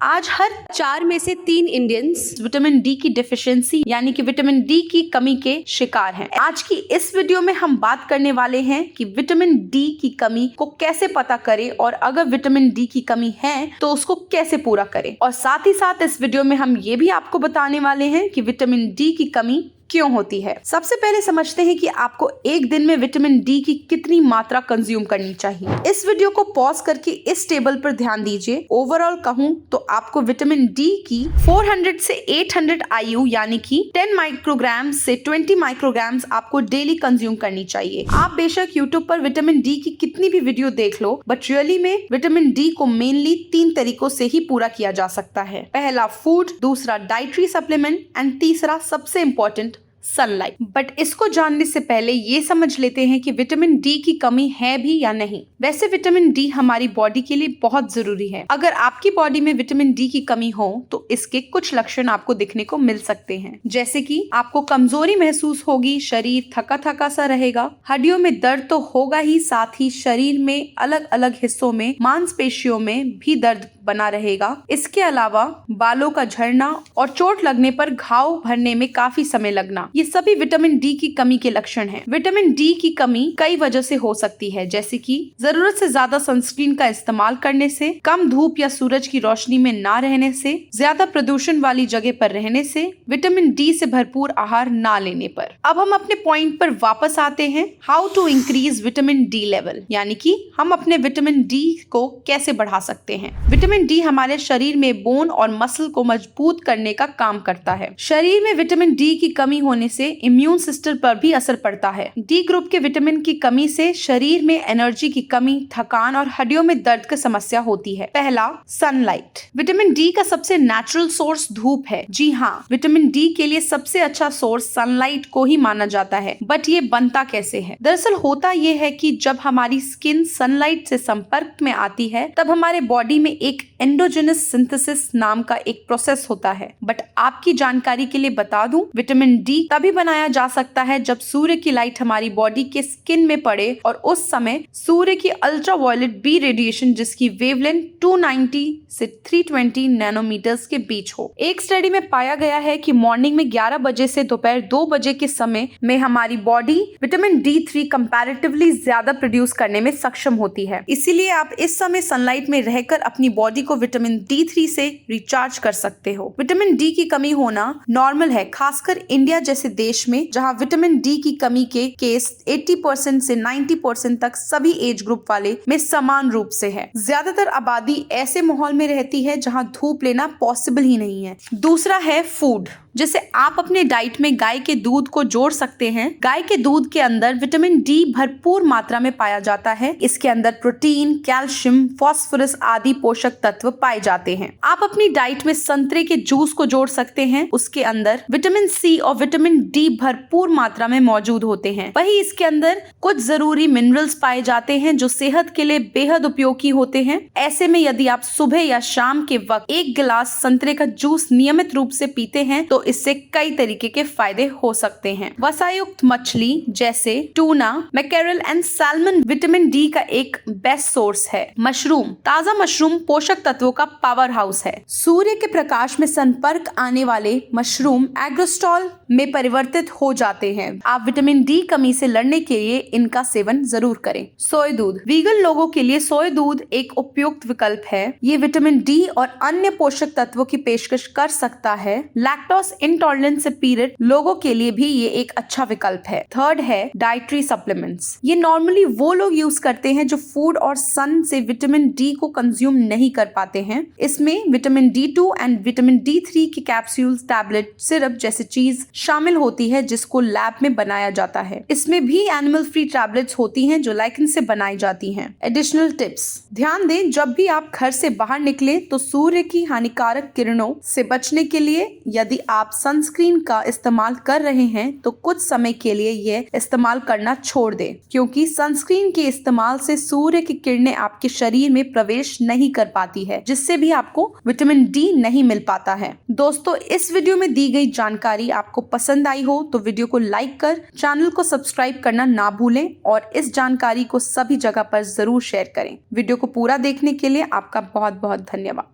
आज हर 4 में से 3 इंडियंस विटामिन डी की डिफिशियंसी यानी कि विटामिन डी की कमी के शिकार हैं। आज की इस वीडियो में हम बात करने वाले हैं कि विटामिन डी की कमी को कैसे पता करें और अगर विटामिन डी की कमी है तो उसको कैसे पूरा करें। और साथ ही साथ इस वीडियो में हम ये भी आपको बताने वाले हैं कि विटामिन डी की कमी क्यों होती है। सबसे पहले समझते हैं कि आपको एक दिन में विटामिन डी की कितनी मात्रा कंज्यूम करनी चाहिए। इस वीडियो को पॉज करके इस टेबल पर ध्यान दीजिए। ओवरऑल कहूं तो आपको विटामिन डी की 400 से 800 IU यानी कि 10 माइक्रोग्राम से 20 माइक्रोग्राम आपको डेली कंज्यूम करनी चाहिए। आप बेशक यूट्यूब पर विटामिन डी की कितनी भी वीडियो देख लो, बट रियली में विटामिन डी को मेनली 3 तरीकों से ही पूरा किया जा सकता है। पहला फूड, दूसरा डाइटरी सप्लीमेंट एंड तीसरा सबसे इंपॉर्टेंट सनलाइट। बट इसको जानने से पहले ये समझ लेते हैं कि विटामिन डी की कमी है भी या नहीं। वैसे विटामिन डी हमारी बॉडी के लिए बहुत जरूरी है। अगर आपकी बॉडी में विटामिन डी की कमी हो तो इसके कुछ लक्षण आपको दिखने को मिल सकते हैं, जैसे कि आपको कमजोरी महसूस होगी, शरीर थका थका सा रहेगा, हड्डियों में दर्द तो होगा ही, साथ ही शरीर में अलग अलग हिस्सों में मांसपेशियों में भी दर्द बना रहेगा। इसके अलावा बालों का झड़ना और चोट लगने पर घाव भरने में काफी समय लगना, ये सभी विटामिन डी की कमी के लक्षण हैं। विटामिन डी की कमी कई वजह से हो सकती है, जैसे कि जरूरत से ज्यादा सनस्क्रीन का इस्तेमाल करने से, कम धूप या सूरज की रोशनी में ना रहने से, ज्यादा प्रदूषण वाली जगह पर रहने से, विटामिन डी से भरपूर आहार ना लेने पर। अब हम अपने पॉइंट पर वापस आते हैं, how to increase vitamin D level, यानी कि हम अपने विटामिन डी को कैसे बढ़ा सकते हैं। विटामिन डी हमारे शरीर में बोन और मसल को मजबूत करने का काम करता है। शरीर में विटामिन डी की कमी होने से इम्यून सिस्टम पर भी असर पड़ता है। डी ग्रुप के विटामिन की कमी से शरीर में एनर्जी की कमी, थकान और हड्डियों में दर्द की समस्या होती है। पहला, सनलाइट। विटामिन डी का सबसे नेचुरल सोर्स धूप है। जी हाँ, विटामिन डी के लिए सबसे अच्छा सोर्स सनलाइट को ही माना जाता है। बट ये बनता कैसे है? दरअसल होता ये है कि जब हमारी स्किन सनलाइट से संपर्क में आती है तब हमारे बॉडी में एक एंडोजेनस सिंथेसिस नाम का एक प्रोसेस होता है। बट आपकी जानकारी के लिए बता दूं, विटामिन डी तभी बनाया जा सकता है जब सूर्य की लाइट हमारी बॉडी के स्किन में पड़े और उस समय सूर्य की अल्ट्रावायलेट बी रेडिएशन जिसकी वेवलेंथ 290 से 320 नैनोमीटर्स के बीच हो। एक स्टडी में पाया गया है कि मॉर्निंग में 11 बजे से दोपहर 2 बजे के समय में हमारी बॉडी विटामिन D3 कंपैरेटिवली ज्यादा प्रोड्यूस करने में सक्षम होती है। इसीलिए आप इस समय सनलाइट में रहकर अपनी बॉडी को विटामिन D3 से रिचार्ज कर सकते हो। विटामिन डी की कमी होना नॉर्मल है, खासकर इंडिया जैसे देश में जहां विटामिन डी की कमी के केस 80% से 90% तक सभी एज ग्रुप वाले में समान रूप से है। ज्यादातर आबादी ऐसे माहौल में रहती है जहां धूप लेना पॉसिबल ही नहीं है। दूसरा है फूड, जैसे आप अपने डाइट में गाय के दूध को जोड़ सकते हैं। गाय के दूध के अंदर विटामिन डी भरपूर मात्रा में पाया जाता है। इसके अंदर प्रोटीन, कैल्शियम, फास्फोरस आदि पोषक तत्व पाए जाते हैं। आप अपनी डाइट में संतरे के जूस को जोड़ सकते हैं। उसके अंदर विटामिन सी और विटामिन डी भरपूर मात्रा में मौजूद होते हैं। वही इसके अंदर कुछ जरूरी मिनरल्स पाए जाते हैं जो सेहत के लिए बेहद उपयोगी होते हैं। ऐसे में यदि आप सुबह या शाम के वक्त 1 गिलास संतरे का जूस नियमित रूप से पीते हैं तो इससे कई तरीके के फायदे हो सकते हैं। वसायुक्त मछली जैसे tuna, mackerel and salmon vitamin D का एक बेस्ट सोर्स है। मशरूम, ताजा मशरूम पोषक तत्वों का पावर हाउस है। सूर्य के प्रकाश में संपर्क आने वाले मशरूम एग्रोस्टॉल में परिवर्तित हो जाते हैं। आप विटामिन डी कमी से लड़ने के लिए इनका सेवन जरूर करें। सोया दूध, वीगन लोगों के लिए सोया दूध एक उपयुक्त विकल्प है। ये विटामिन डी और अन्य पोषक तत्वों की पेशकश कर सकता है। लैक्टोज इंटॉलरेंस से पीड़ित लोगों के लिए भी ये एक अच्छा विकल्प है। थर्ड है डाइटरी सप्लीमेंट्स। ये नॉर्मली वो लोग यूज करते हैं जो फूड और सन से विटामिन डी को कंज्यूम नहीं कर पाते हैं। इसमें vitamin D2 and vitamin D3 की कैप्सूल्स, टैबलेट, सिरप जैसे चीज शामिल होती है जिसको लैब में बनाया जाता है। इसमें भी एनिमल फ्री टैबलेट्स होती हैं जो लाइकेन से बनाई जाती हैं। एडिशनल टिप्स, ध्यान दें जब भी आप घर से बाहर निकले तो सूर्य की हानिकारक किरणों से बचने के लिए यदि आप सनस्क्रीन का इस्तेमाल कर रहे हैं तो कुछ समय के लिए यह इस्तेमाल करना छोड़ दें, क्योंकि सनस्क्रीन के इस्तेमाल से सूर्य की किरणें आपके शरीर में प्रवेश नहीं कर पाती है, जिससे भी आपको विटामिन डी नहीं मिल पाता है। दोस्तों, इस वीडियो में दी गई जानकारी आपको पसंद आई हो तो वीडियो को लाइक कर चैनल को सब्सक्राइब करना ना भूलें और इस जानकारी को सभी जगह पर जरूर शेयर करें। वीडियो को पूरा देखने के लिए आपका बहुत बहुत धन्यवाद।